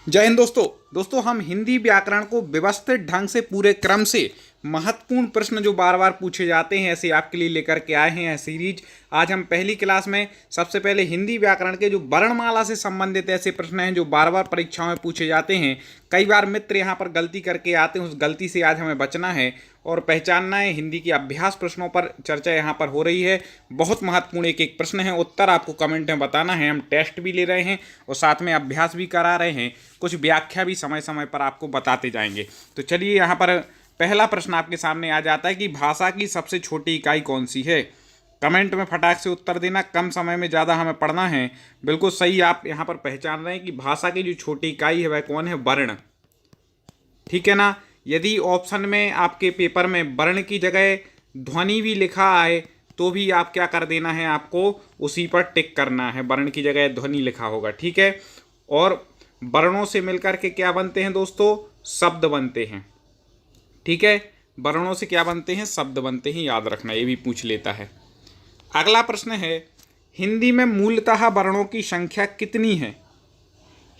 जय हिंद दोस्तों हम हिंदी व्याकरण को व्यवस्थित ढंग से पूरे क्रम से महत्वपूर्ण प्रश्न जो बार बार पूछे जाते हैं ऐसे आपके लिए लेकर के आए हैं सीरीज। आज हम पहली क्लास में सबसे पहले हिंदी व्याकरण के जो वर्णमाला से संबंधित ऐसे प्रश्न हैं जो बार बार परीक्षाओं में पूछे जाते हैं। कई बार मित्र यहाँ पर गलती करके आते हैं, उस गलती से आज हमें बचना है और पहचानना है। हिंदी की अभ्यास प्रश्नों पर चर्चा यहाँ पर हो रही है। बहुत महत्वपूर्ण एक एक प्रश्न है, उत्तर आपको कमेंट में बताना है। हम टेस्ट भी ले रहे हैं और साथ में अभ्यास भी करा रहे हैं, कुछ व्याख्या भी समय समय पर आपको बताते जाएंगे। तो चलिए यहाँ पर पहला प्रश्न आपके सामने आ जाता है कि भाषा की सबसे छोटी इकाई कौन सी है। कमेंट में फटाक से उत्तर देना, कम समय में ज़्यादा हमें पढ़ना है। बिल्कुल सही आप यहाँ पर पहचान रहे हैं कि भाषा की जो छोटी इकाई है वह कौन है, वर्ण। ठीक है ना। यदि ऑप्शन में आपके पेपर में वर्ण की जगह ध्वनि भी लिखा आए तो भी आप क्या कर देना है, आपको उसी पर टिक करना है। वर्ण की जगह ध्वनि लिखा होगा, ठीक है। और वर्णों से मिलकर के क्या बनते हैं दोस्तों, शब्द बनते हैं। ठीक है, वर्णों से क्या बनते हैं, शब्द बनते हैं, याद रखना, ये भी पूछ लेता है। अगला प्रश्न है, हिंदी में मूलतः वर्णों की संख्या कितनी है।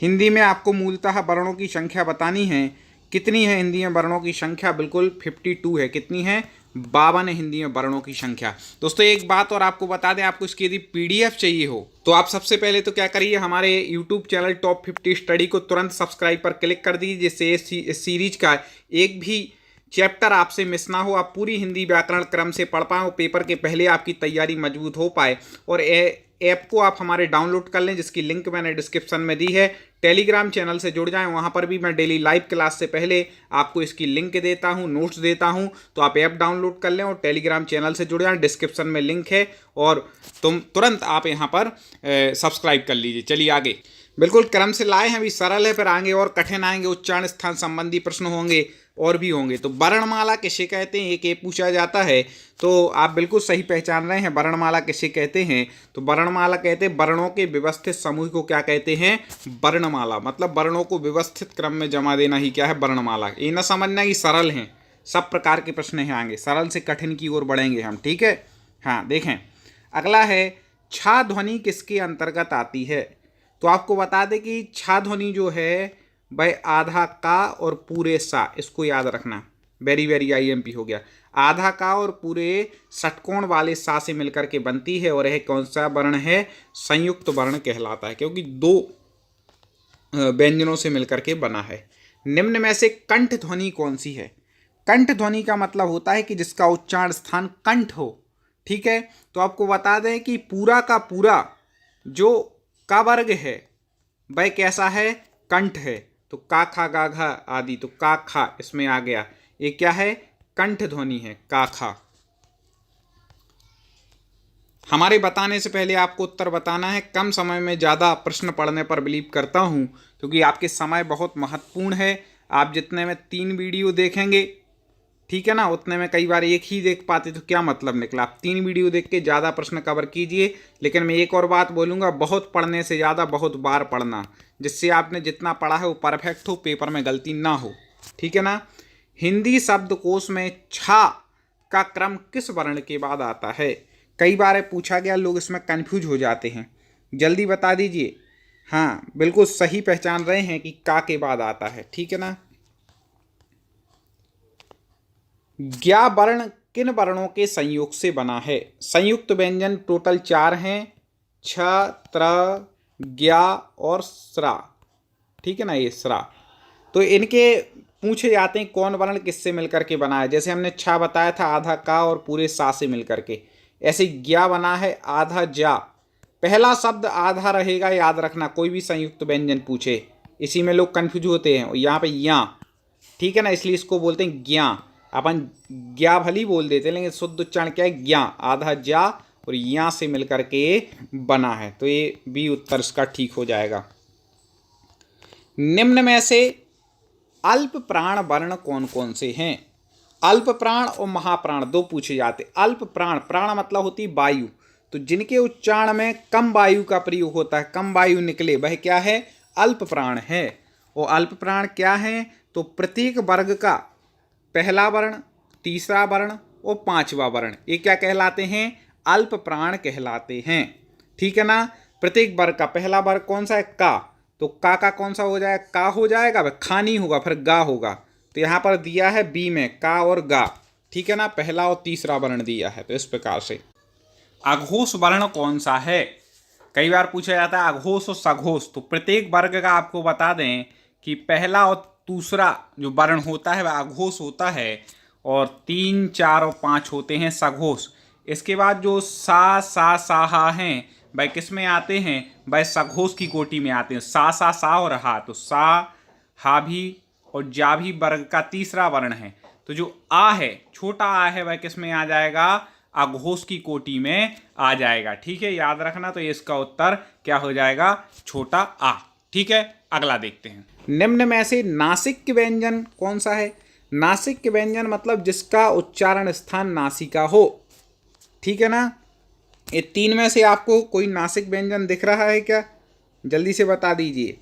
हिंदी में आपको मूलतः वर्णों की संख्या बतानी है। कितनी है हिंदी में वर्णों की संख्या, बिल्कुल 52 है। कितनी है, 52 है हिंदी में वर्णों की संख्या। दोस्तों एक बात और आपको बता दें, आपको इसकी यदि पीडीएफ चाहिए हो तो आप सबसे पहले तो क्या करिए, हमारे यूट्यूब चैनल टॉप 50 स्टडी को तुरंत सब्सक्राइब पर क्लिक कर दीजिए, जिससे इस सीरीज का एक भी चैप्टर आपसे मिस ना हो, आप पूरी हिंदी व्याकरण क्रम से पढ़ पाएँ और पेपर के पहले आपकी तैयारी मजबूत हो पाए। और ऐप को आप हमारे डाउनलोड कर लें, जिसकी लिंक मैंने डिस्क्रिप्शन में दी है। टेलीग्राम चैनल से जुड़ जाएं, वहाँ पर भी मैं डेली लाइव क्लास से पहले आपको इसकी लिंक देता हूँ, नोट्स देता हूँ। तो आप ऐप डाउनलोड कर लें और टेलीग्राम चैनल से जुड़ जाएं, डिस्क्रिप्शन में लिंक है और तुम तुरंत आप यहाँ पर सब्सक्राइब कर लीजिए। चलिए आगे, बिल्कुल क्रम से लाए हैं, अभी सरल है, फिर आगे और कठिन आएंगे, उच्चारण स्थान संबंधी प्रश्न होंगे और भी होंगे। तो वर्णमाला किसे कहते हैं, एक पूछा जाता है, तो आप बिल्कुल सही पहचान रहे हैं। वर्णमाला किसे कहते हैं, तो वर्णमाला कहते हैं वर्णों के व्यवस्थित समूह को क्या कहते हैं, वर्णमाला। मतलब वर्णों को व्यवस्थित क्रम में जमा देना ही क्या है, वर्णमाला। ये ना समझना कि सरल हैं, सब प्रकार के प्रश्न हैं आगे, सरल से कठिन की ओर बढ़ेंगे हम, ठीक है। हाँ देखें, अगला है, छा ध्वनि किसके अंतर्गत आती है। तो आपको बता दें कि छा ध्वनि जो है वह आधा का और पूरे सा, इसको याद रखना, वेरी वेरी आईएमपी हो गया। आधा का और पूरे षटकोण वाले सा से मिलकर के बनती है और यह कौन सा वर्ण है, संयुक्त वर्ण कहलाता है, क्योंकि दो व्यंजनों से मिलकर के बना है। निम्न में से कंठ ध्वनि कौन सी है। कंठ ध्वनि का मतलब होता है कि जिसका उच्चारण स्थान कंठ हो, ठीक है। तो आपको बता दें कि पूरा का पूरा जो का वर्ग है वह कैसा है, कंठ है। तो का खा गा घा आदि, तो का खा इसमें आ गया, ये क्या है, कंठ ध्वनि है, का खा। हमारे बताने से पहले आपको उत्तर बताना है। कम समय में ज़्यादा प्रश्न पढ़ने पर बिलीव करता हूँ, क्योंकि आपके समय बहुत महत्वपूर्ण है। आप जितने में 3 वीडियो देखेंगे, ठीक है ना, उतने में कई बार एक ही देख पाते तो क्या मतलब निकला। आप 3 वीडियो देख के ज़्यादा प्रश्न कवर कीजिए। लेकिन मैं एक और बात बोलूँगा, बहुत पढ़ने से ज़्यादा बहुत बार पढ़ना, जिससे आपने जितना पढ़ा है वो परफेक्ट हो, पेपर में गलती ना हो, ठीक है ना। हिंदी शब्दकोश में छा का क्रम किस वर्ण के बाद आता है। कई बार पूछा गया, लोग इसमें कन्फ्यूज हो जाते हैं, जल्दी बता दीजिए। हाँ बिल्कुल सही पहचान रहे हैं कि का के बाद आता है, ठीक है ना। ज्ञा वर्ण किन वर्णों के संयोग से बना है। संयुक्त व्यंजन टोटल 4 हैं, छ, त्र, ज्ञा और स्रा, ठीक है ना, ये स्रा। तो इनके पूछे जाते हैं कौन वर्ण किससे मिलकर के बना है। जैसे हमने छ बताया था, आधा का और पूरे सा से मिलकर के। ऐसे ज्ञा बना है आधा जा। पहला शब्द आधा रहेगा, याद रखना, कोई भी संयुक्त व्यंजन पूछे, इसी में लोग कन्फ्यूज होते हैं। यहाँ पे या, ठीक है ना, इसलिए इसको बोलते हैं ज्ञा। अपन ज्ञा भली बोल देते हैं, लेकिन शुद्ध उच्चारण क्या है, ज्ञा, आधा जा और यहाँ से मिलकर के बना है। तो ये भी उत्तर इसका ठीक हो जाएगा। निम्न में से अल्प प्राण वर्ण कौन कौन से हैं। अल्प प्राण और महाप्राण दो पूछे जाते। अल्प प्राण, प्राण मतलब होती वायु, तो जिनके उच्चारण में कम वायु का प्रयोग होता है, कम वायु निकले, वह क्या है, अल्प प्राण है। और अल्प प्राण क्या है, तो प्रत्येक वर्ग का पहला वर्ण, तीसरा वर्ण और पांचवा वर्ण, ये क्या कहलाते हैं, अल्प प्राण कहलाते हैं, ठीक है ना। प्रत्येक वर्ग का पहला वर्ग कौन सा है, का, तो का कौन सा हो जाएगा, का हो जाएगा, भाई खा नहीं होगा, फिर गा होगा। तो यहाँ पर दिया है बी में का और गा, ठीक है ना, पहला और तीसरा वर्ण दिया है। तो इस प्रकार से अघोष वर्ण कौन सा है, कई बार पूछा जाता है अघोष और सघोष। तो प्रत्येक वर्ग का आपको बता दें कि पहला और दूसरा जो वर्ण होता है वह अघोष होता है, और 3, 4 और 5 होते हैं सघोष। इसके बाद जो सा हा हैं भाई किस में आते हैं, भाई सघोष की कोटि में आते हैं। सा और हा, तो सा हा भी और जा भी वर्ग का तीसरा वर्ण है। तो जो आ है, छोटा आ है, वह किस में आ जाएगा, अघोष की कोटि में आ जाएगा। ठीक है, याद रखना। तो इसका उत्तर क्या हो जाएगा, छोटा आ। ठीक है, अगला देखते हैं। निम्न में से नासिक व्यंजन कौन सा है। नासिक व्यंजन मतलब जिसका उच्चारण स्थान नासिका हो, ठीक है ना। ये 3 में से आपको कोई नासिक व्यंजन दिख रहा है क्या, जल्दी से बता दीजिए।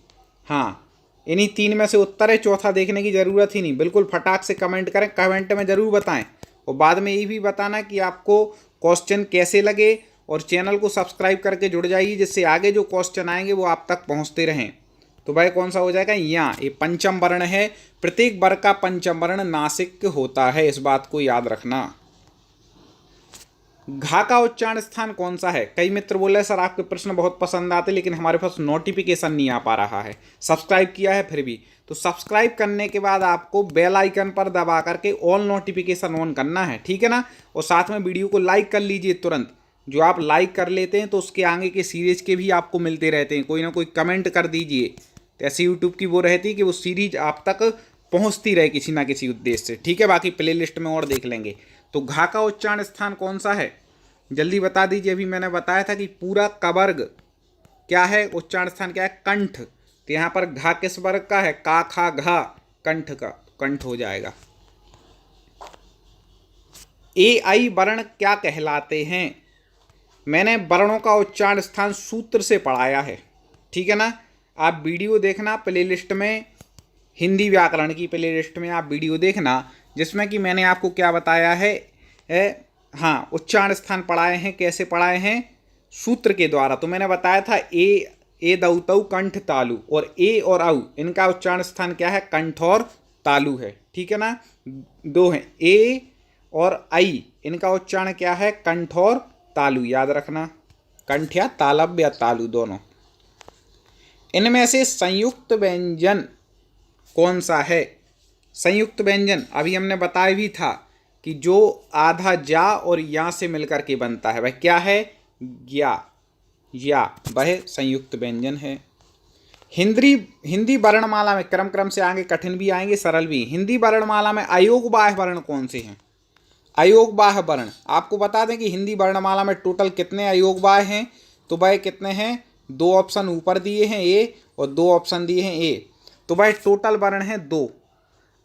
हाँ, इन्हीं 3 में से उत्तर है, चौथा देखने की जरूरत ही नहीं। बिल्कुल फटाक से कमेंट करें, कमेंट में जरूर बताएं, और बाद में ये भी बताना कि आपको क्वेश्चन कैसे लगे, और चैनल को सब्सक्राइब करके जुड़ जाइए, जिससे आगे जो क्वेश्चन आएंगे वो आप तक पहुंचते रहें। तो भाई कौन सा हो जाएगा, यहाँ ये पंचम वर्ण है। प्रत्येक वर्ग का पंचम वर्ण नासिक होता है, इस बात को याद रखना। घा का उच्चारण स्थान कौन सा है। कई मित्र बोल रहे सर आपके प्रश्न बहुत पसंद आते, लेकिन हमारे पास नोटिफिकेशन नहीं आ पा रहा है। सब्सक्राइब किया है फिर भी, तो सब्सक्राइब करने के बाद आपको बेल आइकन पर दबा करके ऑल नोटिफिकेशन ऑन करना है, ठीक है ना। और साथ में वीडियो को लाइक कर लीजिए तुरंत। जो आप लाइक कर लेते हैं तो उसके आगे के सीरीज के भी आपको मिलते रहते हैं। कोई ना कोई कमेंट कर दीजिए, तो ऐसी यूट्यूब की वो रहती है कि वो सीरीज आप तक पहुँचती रहे किसी ना किसी उद्देश्य से, ठीक है। बाकी प्ले लिस्ट में और देख लेंगे। तो घा का उच्चारण स्थान कौन सा है, जल्दी बता दीजिए। अभी मैंने बताया था कि पूरा का वर्ग क्या है, उच्चारण स्थान क्या है, कंठ। तो यहाँ पर घा किस वर्ग का है, का खा घा, कंठ का, कंठ हो जाएगा। ए आई वर्ण क्या कहलाते हैं। मैंने वर्णों का उच्चारण स्थान सूत्र से पढ़ाया है, ठीक है ना। आप वीडियो देखना प्लेलिस्ट में, हिंदी व्याकरण की प्लेलिस्ट में आप वीडियो देखना, जिसमें कि मैंने आपको क्या बताया है, हाँ, उच्चारण स्थान पढ़ाए हैं। कैसे पढ़ाए हैं, सूत्र के द्वारा। तो मैंने बताया था ए दऊ तऊ कंठ तालु, और ए और औ इनका उच्चारण स्थान क्या है, कंठ और तालु है, ठीक है ना। 2 हैं, ए और आई, इनका उच्चारण क्या है, कंठ और तालु, याद रखना, कंठ या तालब या तालु दोनों। इनमें से संयुक्त व्यंजन कौन सा है। संयुक्त व्यंजन अभी हमने बताया भी था कि जो आधा जा और या से मिलकर के बनता है, वह क्या है, या वह संयुक्त व्यंजन है। हिंदी वर्णमाला में क्रम से आगे कठिन भी आएंगे, सरल भी। हिंदी वर्णमाला में अयोगबाह्य वर्ण कौन से हैं। अयोगबाह्य वर्ण आपको बता दें कि हिंदी वर्णमाला में टोटल कितने अयोगबाह्य हैं। तो वह कितने हैं, 2 ऑप्शन ऊपर दिए हैं ए, और 2 ऑप्शन दिए हैं ए। तो वह टोटल वर्ण है 2।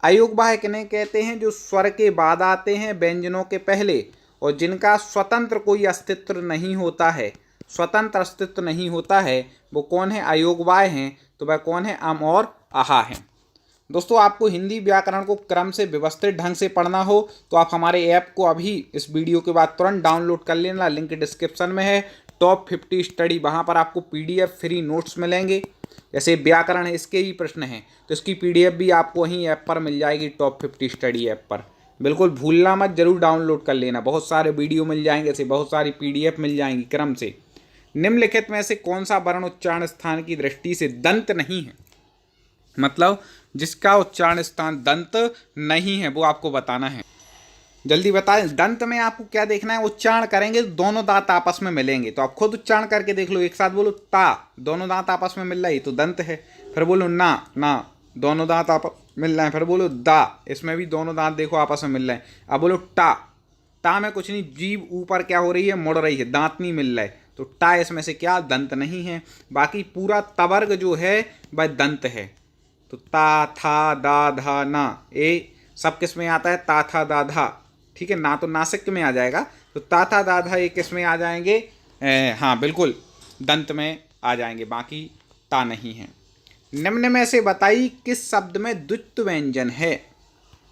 अयोगबाह्य किन्हें कहते हैं, जो स्वर के बाद आते हैं व्यंजनों के पहले, और जिनका स्वतंत्र कोई अस्तित्व नहीं होता है, स्वतंत्र अस्तित्व नहीं होता है, वो कौन है, अयोगबाह्य हैं। तो वह कौन है, अम और आहा हैं। दोस्तों, आपको हिंदी व्याकरण को क्रम से व्यवस्थित ढंग से पढ़ना हो तो आप हमारे ऐप को अभी इस वीडियो के बाद तुरंत डाउनलोड कर लेना। लिंक डिस्क्रिप्शन में है, टॉप 50 स्टडी, वहाँ पर आपको PDF फ्री नोट्स मिलेंगे। जैसे व्याकरण इसके ही प्रश्न हैं तो इसकी PDF भी आपको वहीं ऐप पर मिल जाएगी, टॉप 50 स्टडी ऐप पर। बिल्कुल भूलना मत, जरूर डाउनलोड कर लेना। बहुत सारे वीडियो मिल जाएंगे, ऐसे बहुत सारी PDF मिल जाएंगी क्रम से। निम्नलिखित में से कौन सा वर्ण उच्चारण स्थान की दृष्टि से दंत नहीं है, मतलब जिसका उच्चारण स्थान दंत नहीं है, वो आपको बताना है। जल्दी बताएं, दंत में आपको क्या देखना है, उच्चारण करेंगे दोनों दांत आपस में मिलेंगे। तो आप खुद उच्चारण करके देख लो, एक साथ बोलो ता, दोनों दांत आपस में मिल रहा है तो दंत है। फिर बोलो ना, दोनों दांत आपस मिल रहे हैं। फिर बोलो दा, इसमें भी दोनों दांत देखो आपस में मिल रहे हैं। अब बोलो टा में कुछ नहीं, जीभ ऊपर क्या हो रही है, मुड़ रही है, दांत नहीं मिल रहा है, तो टा इसमें से क्या, दंत नहीं है। बाकी पूरा तवर्ग जो है वह दंत है। तो ता था दा धा ना, ये सब किस में आता है, ता था दा धा, ठीक है ना। तो नासिक में आ जाएगा। तो ता था दा धा ये किस में आ जाएंगे, हाँ बिल्कुल दंत में आ जाएंगे, बाकी ता नहीं है। निम्न में से बताइए किस शब्द में द्वित्व व्यंजन है।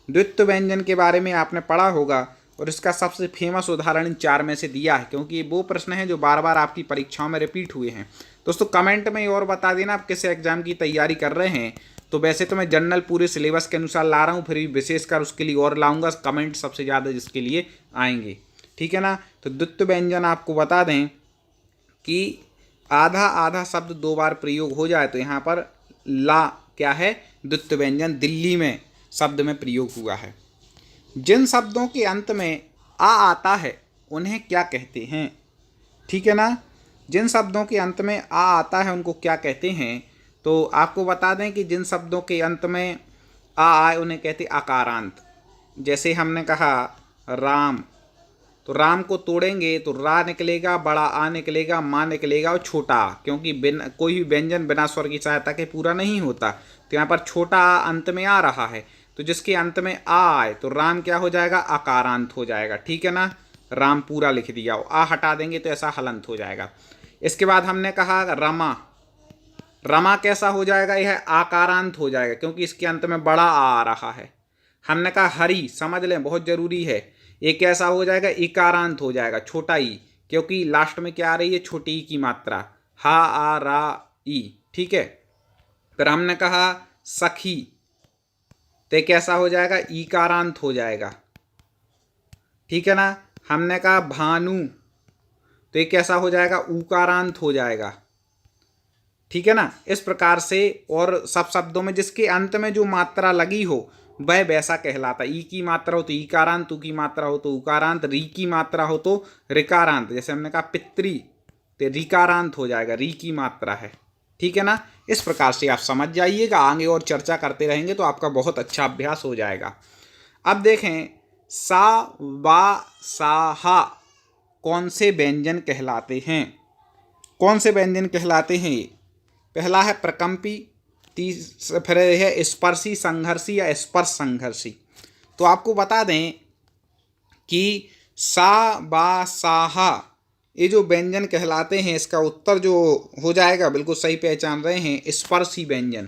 द्वित्व व्यंजन के बारे में आपने पढ़ा होगा, और इसका सबसे फेमस उदाहरण इन 4 में से दिया है, क्योंकि ये वो प्रश्न हैं जो बार बार आपकी परीक्षाओं में रिपीट हुए हैं। दोस्तों कमेंट में और बता देना आप किस एग्जाम की तैयारी कर रहे हैं। तो वैसे तो मैं जनरल पूरे सिलेबस के अनुसार ला रहा हूँ, फिर भी विशेषकर उसके लिए और लाऊंगा, कमेंट सबसे ज़्यादा जिसके लिए आएंगे, ठीक है ना। तो द्वित्व व्यंजन आपको बता दें कि आधा आधा शब्द 2 बार प्रयोग हो जाए तो यहाँ पर ला क्या है, द्वित्व व्यंजन दिल्ली में शब्द में प्रयोग हुआ है। जिन शब्दों के अंत में आ आता है उन्हें क्या कहते हैं, ठीक है ना। जिन शब्दों के अंत में आ आता है उनको क्या कहते हैं, तो आपको बता दें कि जिन शब्दों के अंत में आ आए उन्हें कहते आकारांत। जैसे हमने कहा राम, तो राम को तोड़ेंगे तो रा निकलेगा, बड़ा आ निकलेगा, माँ निकलेगा और छोटा आ, क्योंकि बिना कोई भी व्यंजन बिना स्वर की सहायता के पूरा नहीं होता। तो यहाँ पर छोटा आ अंत में आ रहा है, तो जिसके अंत में आ आए तो राम क्या हो जाएगा, आकारांत हो जाएगा, ठीक है ना। राम पूरा लिख दिया, आ हटा देंगे तो ऐसा हलंत हो जाएगा। इसके बाद हमने कहा रमा, रमा कैसा हो जाएगा, यह आकारांत हो जाएगा क्योंकि इसके अंत में बड़ा आ रहा है। हमने कहा हरी, समझ लें बहुत जरूरी है, ये कैसा हो जाएगा, इकारांत हो जाएगा, छोटा ई, क्योंकि लास्ट में क्या आ रही है, छोटी ई की मात्रा, हा आ रा ई, ठीक है। फिर हमने कहा सखी, तो कैसा हो जाएगा, ईकारांत हो जाएगा, ठीक है ना। हमने कहा भानु, तो ये कैसा हो जाएगा, उकारांत हो जाएगा, ठीक है ना। इस प्रकार से और सब शब्दों में जिसके अंत में जो मात्रा लगी हो वह वैसा कहलाता। ई की मात्रा हो तो ईकारांत, उ की मात्रा हो तो उकारांत, री की मात्रा हो तो ऋकारांत। जैसे हमने कहा पितरी, तो ऋकारांत हो जाएगा, री की मात्रा है, ठीक है ना। इस प्रकार से आप समझ जाइएगा, आगे और चर्चा करते रहेंगे तो आपका बहुत अच्छा अभ्यास हो जाएगा। अब देखें सा वा सा हा कौन से व्यंजन कहलाते हैं, कौन से व्यंजन कहलाते हैं। ये पहला है प्रकंपी, फिर है स्पर्शी संघर्षी या स्पर्श संघर्षी। तो आपको बता दें कि सा बा सा हा ये जो व्यंजन कहलाते हैं, इसका उत्तर जो हो जाएगा, बिल्कुल सही पहचान रहे हैं, स्पर्शी व्यंजन।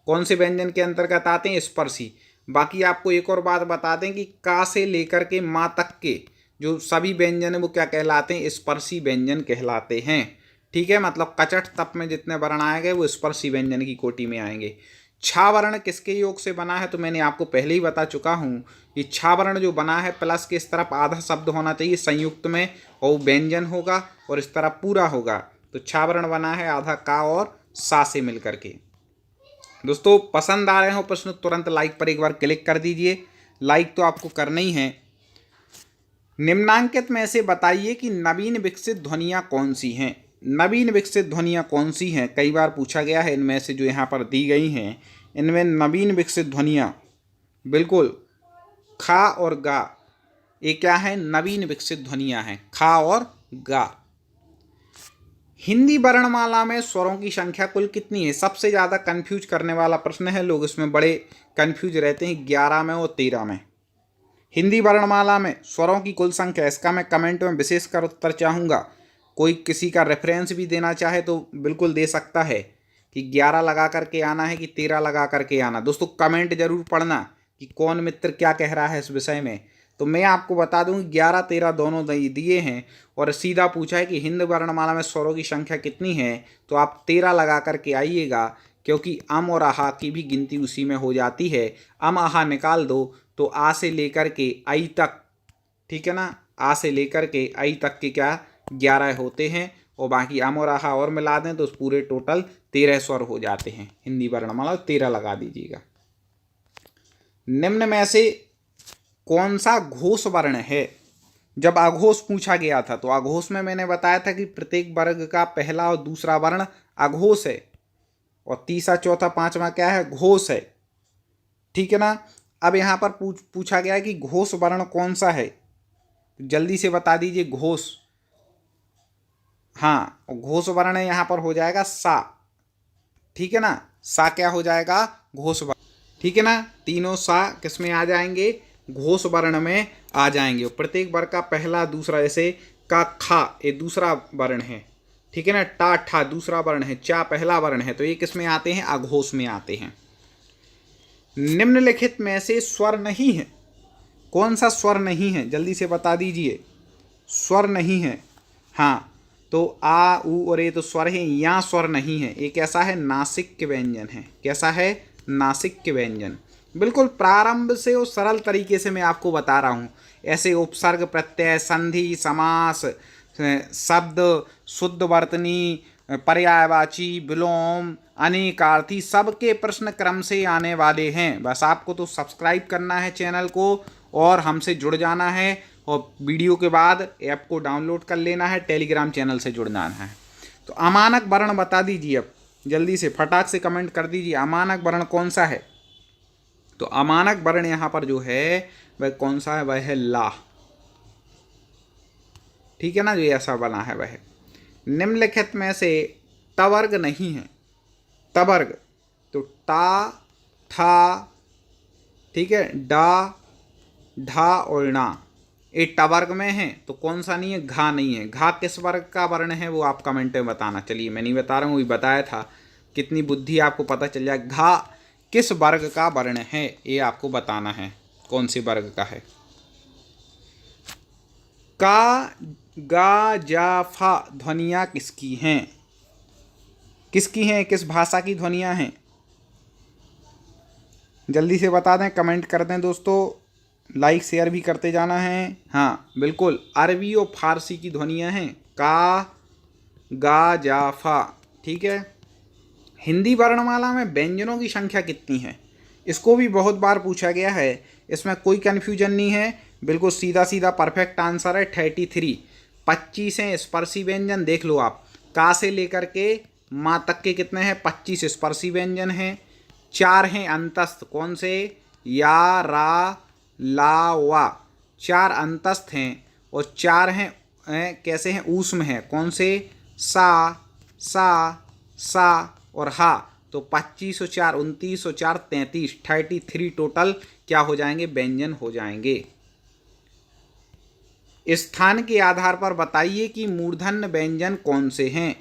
कौन से व्यंजन के अंतर्गत आते हैं, स्पर्शी। बाकी आपको एक और बात बता दें कि का से लेकर के माँ तक के जो सभी व्यंजन है वो क्या कहलाते हैं, स्पर्शी व्यंजन कहलाते हैं, ठीक है। मतलब कचट तप में जितने वर्ण आएंगे वो स्पर्शी व्यंजन की कोटि में आएंगे। छा वर्ण किसके योग से बना है, तो मैंने आपको पहले ही बता चुका हूँ। ये छा वर्ण जो बना है प्लस के इस तरफ आधा शब्द होना चाहिए संयुक्त में, और व्यंजन होगा, और इस तरफ पूरा होगा। तो छा वर्ण बना है आधा का और सा से मिलकर के। दोस्तों पसंद आ रहे हो प्रश्न तुरंत लाइक पर एक बार क्लिक कर दीजिए, लाइक तो आपको करना ही है। निम्नांकित में से बताइए कि नवीन विकसित ध्वनियाँ कौन सी हैं। नवीन विकसित ध्वनियाँ कौन सी हैं, कई बार पूछा गया है। इनमें से जो यहाँ पर दी गई हैं, इनमें नवीन विकसित ध्वनियाँ बिल्कुल खा और गा, ये क्या है, नवीन विकसित ध्वनियाँ हैं, खा और गा। हिंदी वर्णमाला में स्वरों की संख्या कुल कितनी है। सबसे ज़्यादा कंफ्यूज करने वाला प्रश्न है, लोग इसमें बड़े कंफ्यूज रहते हैं, 11 में और 13 में। हिंदी वर्णमाला में स्वरों की कुल संख्या, इसका मैं कमेंट में विशेषकर उत्तर चाहूँगा। कोई किसी का रेफरेंस भी देना चाहे तो बिल्कुल दे सकता है कि 11 लगा करके आना है कि 13 लगा करके आना। दोस्तों कमेंट जरूर पढ़ना कि कौन मित्र क्या कह रहा है इस विषय में। तो मैं आपको बता दूं 11 13 दोनों दिए हैं, और सीधा पूछा है कि हिंदी वर्णमाला में स्वरों की संख्या कितनी है, तो आप 13 लगा करके आइएगा, क्योंकि अम और आहा की भी गिनती उसी में हो जाती है। अम आहा निकाल दो तो आ से लेकर के आई तक, ठीक है ना, आ से लेकर के आई तक के क्या 11 होते हैं, और बाकी अम और आहा और मिला दें तो पूरे टोटल 13 स्वर हो जाते हैं। हिंदी वर्णमाला 13 लगा दीजिएगा। निम्न में से कौन सा घोष वर्ण है। जब अघोष पूछा गया था तो अघोष में मैंने बताया था कि प्रत्येक वर्ग का पहला और दूसरा वर्ण अघोष है, और तीसरा चौथा पांचवा क्या है, घोष है, ठीक है ना। अब यहाँ पर पूछा गया है कि घोष वर्ण कौन सा है, जल्दी से बता दीजिए। घोष, हाँ घोष वर्ण यहाँ पर हो जाएगा सा, ठीक है ना। सा क्या हो जाएगा, घोष वर्ण, ठीक है ना। तीनों सा किस में आ जाएंगे, घोष वर्ण में आ जाएंगे। प्रत्येक वर्ग का पहला दूसरा, जैसे का खा ये दूसरा वर्ण है, ठीक है ना। टा ठा दूसरा वर्ण है, चा पहला वर्ण है, तो ये किस में आते हैं, अघोष में आते हैं। निम्नलिखित में से स्वर नहीं है, कौन सा स्वर नहीं है, जल्दी से बता दीजिए। स्वर नहीं है, हाँ तो आ ऊ और ये तो स्वर है, यहाँ स्वर नहीं है। एक ऐसा है नासिक व्यंजन है। कैसा है? नासिक व्यंजन। बिल्कुल प्रारंभ से और सरल तरीके से मैं आपको बता रहा हूँ। ऐसे उपसर्ग, प्रत्यय, संधि, समास, शब्द, शुद्ध वर्तनी, पर्यायवाची, विलोम, अनेकार्थी, सबके प्रश्न क्रम से आने वाले हैं। बस आपको तो सब्सक्राइब करना है चैनल को और हमसे जुड़ जाना है, और वीडियो के बाद ऐप को डाउनलोड कर लेना है, टेलीग्राम चैनल से जुड़ जाना है। तो अमानक वर्ण बता दीजिए, अब जल्दी से फटाक से कमेंट कर दीजिए, अमानक वर्ण कौन सा है? तो अमानक वर्ण यहाँ पर जो है वह कौन सा है? वह है ला। ठीक है ना, जो ऐसा बना है वह। निम्नलिखित में से टवर्ग नहीं है। टवर्ग तो टा, था, ठीक है, डा, ढा और ना, ये टवर्ग में है। तो कौन सा नहीं है? घा नहीं है। घा किस वर्ग का वर्ण है वो आप कमेंट में बताना। चलिए मैं नहीं बता रहा हूँ, वही बताया था। कितनी बुद्धि आपको पता चल जाए। घा किस वर्ग का वर्ण है ये आपको बताना है, कौन सी वर्ग का है। का, गा, जा, फा ध्वनियाँ किसकी हैं? किसकी हैं? किस भाषा की ध्वनियाँ हैं? जल्दी से बता दें, कमेंट कर दें दोस्तों, लाइक शेयर भी करते जाना है। हाँ बिल्कुल, अरबी और फारसी की ध्वनियाँ हैं। का, गा, जा, फा। ठीक है। हिंदी वर्णमाला में व्यंजनों की संख्या कितनी है? इसको भी बहुत बार पूछा गया है, इसमें कोई कन्फ्यूजन नहीं है, बिल्कुल सीधा सीधा परफेक्ट आंसर है 33। 25 हैं स्पर्शी व्यंजन, देख लो आप। का से लेकर के माँ तक के कितने हैं? 25 स्पर्शी व्यंजन हैं। 4 हैं अंतस्थ, कौन से? या, रा, ला, वा। 4 अंतस्थ हैं और 4 हैं कैसे हैं? ऊष्म हैं, कौन से? सा, सा और हा। तो 25 और 4 29 और 4 33, 33 टोटल क्या हो जाएंगे? व्यंजन हो जाएंगे। स्थान के आधार पर बताइए कि मूर्धन्य व्यंजन कौन से हैं।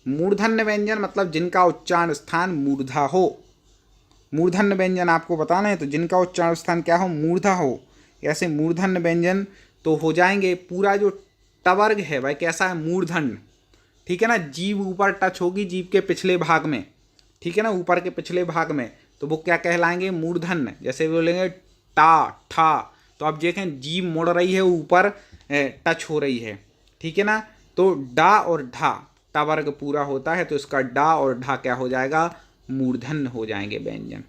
मूर्धन्य व्यंजन मतलब जिनका उच्चारण स्थान मूर्धा हो। मूर्धन्य व्यंजन आपको बताना है, तो जिनका उच्चारण स्थान क्या हो? मूर्धा हो। ऐसे मूर्धन्य व्यंजन तो हो जाएंगे। पूरा जो टवर्ग है वह कैसा है? मूर्धन्य। ठीक है ना, जीभ ऊपर टच होगी, जीभ के पिछले भाग में, ठीक है ना, ऊपर के पिछले भाग में, तो वो क्या कहलाएंगे? मूर्धन्य। जैसे बोलेंगे टा, ठा, तो अब देखें जीभ मुड़ रही है, ऊपर टच हो रही है, ठीक है ना। तो डा और ढा टवर्ग पूरा होता है, तो इसका डा और ढा क्या हो जाएगा? मूर्धन्य हो जाएंगे व्यंजन।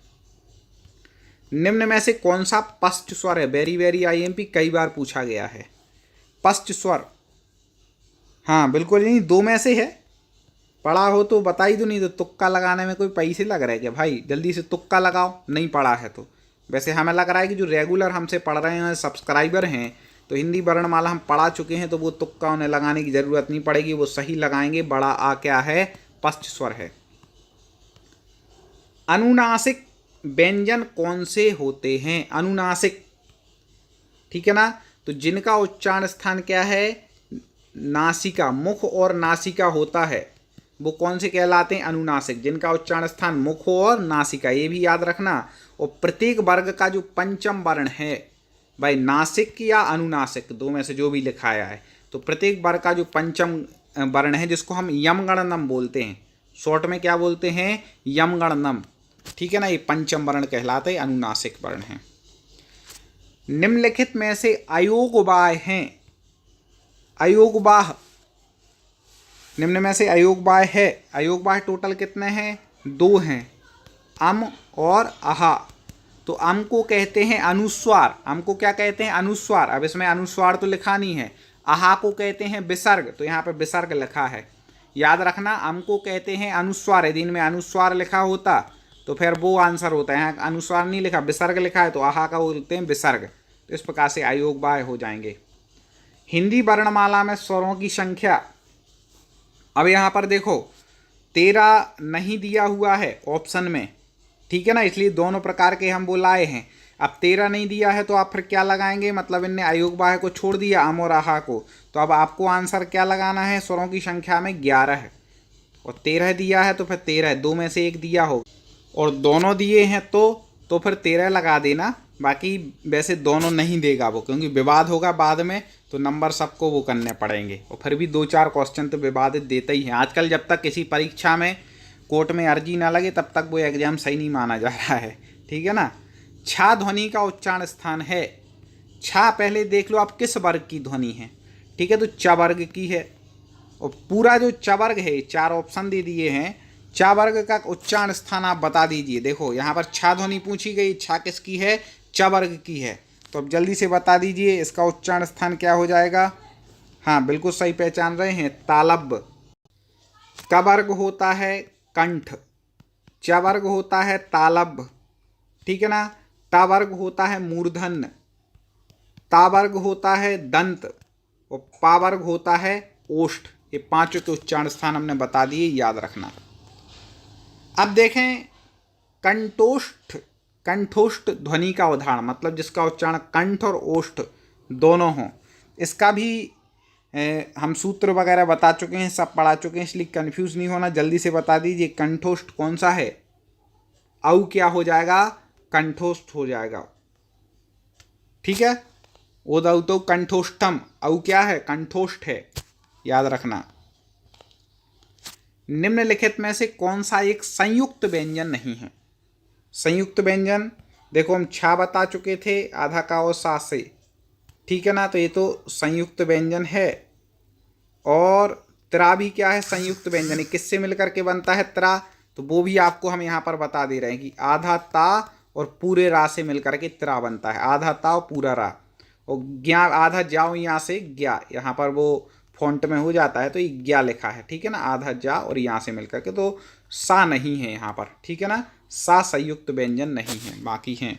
निम्न में से कौन सा पश्च स्वर है? वेरी वेरी आईएमपी, कई बार पूछा गया है। पश्च स्वर, हाँ बिल्कुल नहीं, 2 में से है। पढ़ा हो तो बता ही दो, नहीं तो तुक्का लगाने में कोई पैसे लग रहे हैं क्या भाई? जल्दी से तुक्का लगाओ, नहीं पढ़ा है तो। वैसे हमें लग रहा है कि जो रेगुलर हमसे पढ़ रहे हैं, सब्सक्राइबर हैं, तो हिंदी वर्णमाला हम पढ़ा चुके हैं, तो वो तुक्का उन्हें लगाने की ज़रूरत नहीं पड़ेगी, वो सही लगाएंगे। बड़ा आ क्या है? पश्च स्वर है। अनुनासिक व्यंजन कौन से होते हैं? अनुनासिक, ठीक है ना, तो जिनका उच्चारण स्थान क्या है? नासिका, मुख और नासिका होता है, वो कौन से कहलाते हैं? अनुनासिक। जिनका उच्चारण स्थान मुख हो और नासिका, ये भी याद रखना। और प्रत्येक वर्ग का जो पंचम वर्ण है भाई, नासिक या अनुनासिक, 2 में से जो भी लिखाया है, तो प्रत्येक वर्ग का जो पंचम वर्ण है, जिसको हम यमगणनम बोलते हैं, शॉर्ट में क्या बोलते हैं? यमगणनम, ठीक है ना, ये पंचम वर्ण कहलाते हैं, अनुनासिक वर्ण है। निम्नलिखित में से अयोगवाह हैं। अयोगवाह, निम्न में से अयोगवाह है। अयोगवाह टोटल कितने हैं? 2 हैं, अम और अहा। तो अम को कहते हैं अनुस्वार। अम को क्या कहते हैं? अनुस्वार। अब इसमें अनुस्वार तो लिखा नहीं है। अहा को कहते हैं विसर्ग, तो यहाँ पे विसर्ग लिखा है, याद रखना। अम को कहते हैं अनुस्वार, यदि इनमें अनुस्वार लिखा होता तो फिर वो आंसर होता है। यहाँ अनुस्वार नहीं लिखा, विसर्ग लिखा है, तो आहा का बोलते हैं विसर्ग। तो इस प्रकार से अयोगवाह हो जाएंगे। हिंदी वर्णमाला में स्वरों की संख्या, अब यहाँ पर देखो 13 नहीं दिया हुआ है ऑप्शन में, ठीक है ना, इसलिए दोनों प्रकार के हम बुलाए हैं। अब 13 नहीं दिया है तो आप फिर क्या लगाएंगे? मतलब इनने अयोगवाह को छोड़ दिया, अम और आहा को, तो अब आपको आंसर क्या लगाना है? स्वरों की संख्या में 11 है, और 13 दिया है तो फिर 13, 2 में से 1 दिया हो, और दोनों दिए हैं तो फिर 13 लगा देना, बाकी वैसे दोनों नहीं देगा वो, क्योंकि विवाद होगा बाद में तो नंबर सबको वो करने पड़ेंगे, और फिर भी 2-4 क्वेश्चन तो विवादित देता ही है। आजकल जब तक किसी परीक्षा में कोर्ट में अर्जी ना लगे तब तक वो एग्जाम सही नहीं माना जा रहा है, ठीक है ना। छा ध्वनि का उच्चारण स्थान है। छा पहले देख लो आप किस वर्ग की ध्वनि है, ठीक है, तो च वर्ग की है। और पूरा जो च वर्ग है, 4 ऑप्शन दे दिए हैं, च वर्ग का उच्चारण स्थान आप बता दीजिए। देखो यहाँ पर छा ध्वनि पूछी गई, छा किसकी है, च वर्ग की है, तो अब जल्दी से बता दीजिए इसका उच्चारण स्थान क्या हो जाएगा। हाँ बिल्कुल सही पहचान रहे हैं, तालब। क वर्ग होता है कंठ, च वर्ग होता है तालब, ठीक है ना। ट वर्ग होता है मूर्धन्य, ता वर्ग होता है दंत, और पा वर्ग होता है ओष्ठ। ये 5 के उच्चारण स्थान हमने बता दिए, याद रखना। अब देखें कंठोष्ठ, कंठोष्ठ ध्वनि का उदाहरण, मतलब जिसका उच्चारण कंठ और ओष्ठ दोनों हों। इसका भी हम सूत्र वगैरह बता चुके हैं, सब पढ़ा चुके हैं, इसलिए कंफ्यूज नहीं होना। जल्दी से बता दीजिए कंठोष्ठ कौन सा है। औ क्या हो जाएगा, कंठोष्ठ हो जाएगा, ठीक है। ओदौ तो कंठोष्ठम, औ क्या है, कंठोष्ठ है, याद रखना। निम्नलिखित में से कौन सा एक संयुक्त व्यंजन नहीं है। संयुक्त व्यंजन देखो हम छा बता चुके थे, आधा का और सा से, ठीक है ना, तो ये तो संयुक्त व्यंजन है। और त्रा भी क्या है, संयुक्त व्यंजन है। किससे मिलकर के बनता है त्रा, तो वो भी आपको हम यहाँ पर बता दे रहे हैं कि आधा ता और पूरे रा से मिलकर के त्रा बनता है, आधा ता और पूरा रा। और ज्ञा आधा जाओ यहाँ से ज्ञा, यहाँ पर वो फॉन्ट में हो जाता है तो ये ज्ञा लिखा है, ठीक है ना, आधा जा और यहाँ से मिलकर के, तो सा नहीं है यहाँ पर, ठीक है ना, सा संयुक्त व्यंजन नहीं है, बाकी हैं।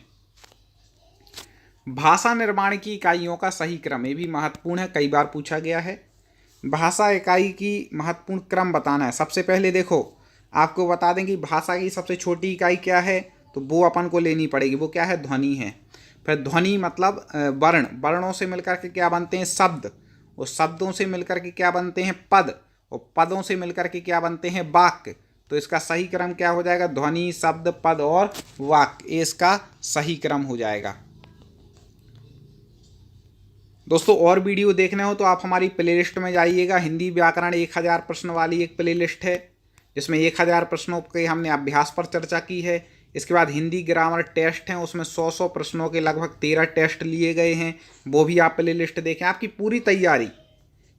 भाषा निर्माण की इकाइयों का सही क्रम, ये भी महत्वपूर्ण है, कई बार पूछा गया है। भाषा इकाई की महत्वपूर्ण क्रम बताना है। सबसे पहले देखो आपको बता दें कि भाषा की सबसे छोटी इकाई क्या है, तो वो अपन को लेनी पड़ेगी, वो क्या है, ध्वनि है। फिर ध्वनि मतलब वर्ण, वर्णों से मिलकर के क्या बनते हैं, शब्द, और शब्दों से मिलकर के क्या बनते हैं, पद, और पदों से मिलकर के क्या बनते हैं, वाक्य। तो इसका सही क्रम क्या हो जाएगा, ध्वनि, शब्द, पद और वाक्य, इसका सही क्रम हो जाएगा। दोस्तों और वीडियो देखने हो तो आप हमारी प्लेलिस्ट में जाइएगा। हिंदी व्याकरण 1000 प्रश्न वाली एक प्लेलिस्ट है, जिसमें 1000 प्रश्नों के हमने अभ्यास पर चर्चा की है। इसके बाद हिंदी ग्रामर टेस्ट हैं, उसमें 100 प्रश्नों के लगभग 13 टेस्ट लिए गए हैं, वो भी आप प्लेलिस्ट देखें। आपकी पूरी तैयारी,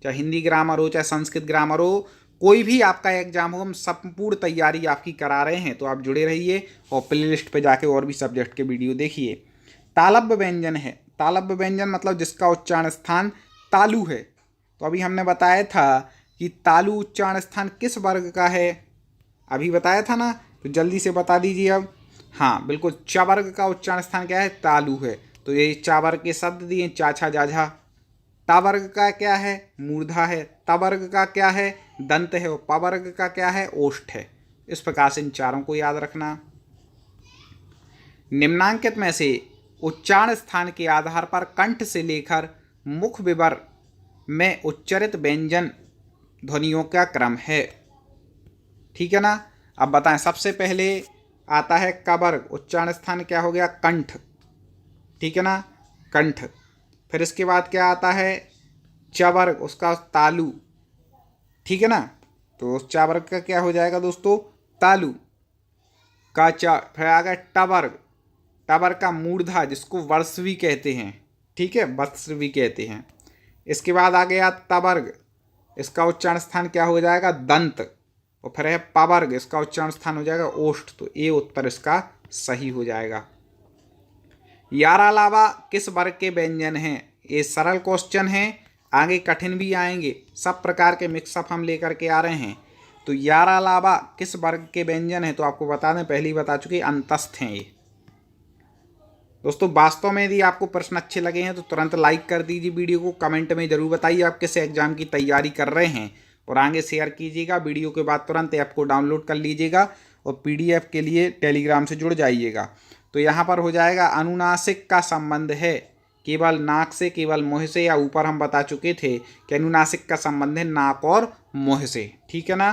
चाहे हिंदी ग्रामर हो, चाहे संस्कृत ग्रामर हो, कोई भी आपका एग्जाम हो, हम संपूर्ण तैयारी आपकी करा रहे हैं। तो आप जुड़े रहिए और प्लेलिस्ट पे जाके और भी सब्जेक्ट के वीडियो देखिए। तालव्य व्यंजन है, तालव्य व्यंजन मतलब जिसका उच्चारण स्थान तालु है। तो अभी हमने बताया था कि तालु उच्चारण स्थान किस वर्ग का है, अभी बताया था ना, तो जल्दी से बता दीजिए अब। हाँ बिल्कुल, च वर्ग का उच्चारण स्थान क्या है, तालु है। तो ये चा वर्ग के शब्द दिए, चाछा जाझा। ता वर्ग का क्या है, मूर्धा है। ता वर्ग का क्या है, दंत है। और पा वर्ग का क्या है, ओष्ठ है। इस प्रकार से इन चारों को याद रखना। निम्नांकित में से उच्चारण स्थान के आधार पर कंठ से लेकर मुख विवर में उच्चरित व्यंजन ध्वनियों का क्रम है, ठीक है ना। अब बताएं, सबसे पहले आता है क वर्ग, उच्चारण स्थान क्या हो गया, कंठ, ठीक है ना, कंठ। फिर इसके बाद क्या आता है, च वर्ग, उसका तालु, ठीक है ना। तो उस च वर्ग का क्या हो जाएगा दोस्तों, तालु का च। फिर आ गया ट वर्ग, ट वर्ग का मूर्धा, जिसको वर्षवी कहते हैं, ठीक है, वर्षवी कहते हैं। इसके बाद आ गया त वर्ग, इसका उच्चारण स्थान क्या हो जाएगा, दंत। और फिर है प वर्ग, इसका उच्चारण स्थान हो जाएगा ओष्ठ। तो ये उत्तर इसका सही हो जाएगा। यारा अलावा किस वर्ग के व्यंजन हैं, ये सरल क्वेश्चन है, आगे कठिन भी आएंगे, सब प्रकार के मिक्सअप हम लेकर के आ रहे हैं। तो यारा अलावा किस वर्ग के व्यंजन है, तो आपको बता दें, पहले ही बता चुके, अंतस्थ हैं ये। दोस्तों वास्तव में यदि आपको प्रश्न अच्छे लगे हैं तो तुरंत लाइक कर दीजिए वीडियो को, कमेंट में ज़रूर बताइए आप किस एग्जाम की तैयारी कर रहे हैं, और आगे शेयर कीजिएगा। वीडियो के बाद तुरंत ऐप को डाउनलोड कर लीजिएगा और PDF के लिए टेलीग्राम से जुड़ जाइएगा। तो यहाँ पर हो जाएगा, अनुनासिक का संबंध है केवल नाक से, केवल मुँह से, या ऊपर हम बता चुके थे कि अनुनासिक का संबंध है नाक और मुँह से, ठीक है ना।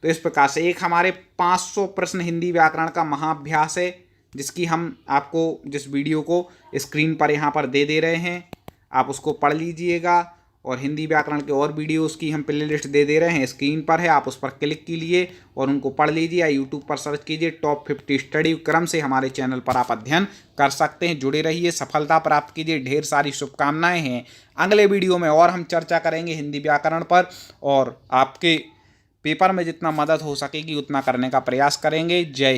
तो इस प्रकार से एक हमारे 500 प्रश्न हिंदी व्याकरण का महाअभ्यास है, जिसकी हम आपको जिस वीडियो को स्क्रीन पर यहाँ पर दे रहे हैं, आप उसको पढ़ लीजिएगा। और हिंदी व्याकरण के और वीडियोस की हम प्लेलिस्ट दे रहे हैं, स्क्रीन पर है, आप उस पर क्लिक कीजिए और उनको पढ़ लीजिए। या यूट्यूब पर सर्च कीजिए टॉप 50 स्टडी क्रम से हमारे चैनल पर आप अध्ययन कर सकते हैं। जुड़े रहिए, सफलता प्राप्त कीजिए, ढेर सारी शुभकामनाएं हैं। अगले वीडियो में और हम चर्चा करेंगे हिंदी व्याकरण पर और आपके पेपर में जितना मदद हो सकेगी उतना करने का प्रयास करेंगे। जय हिंद।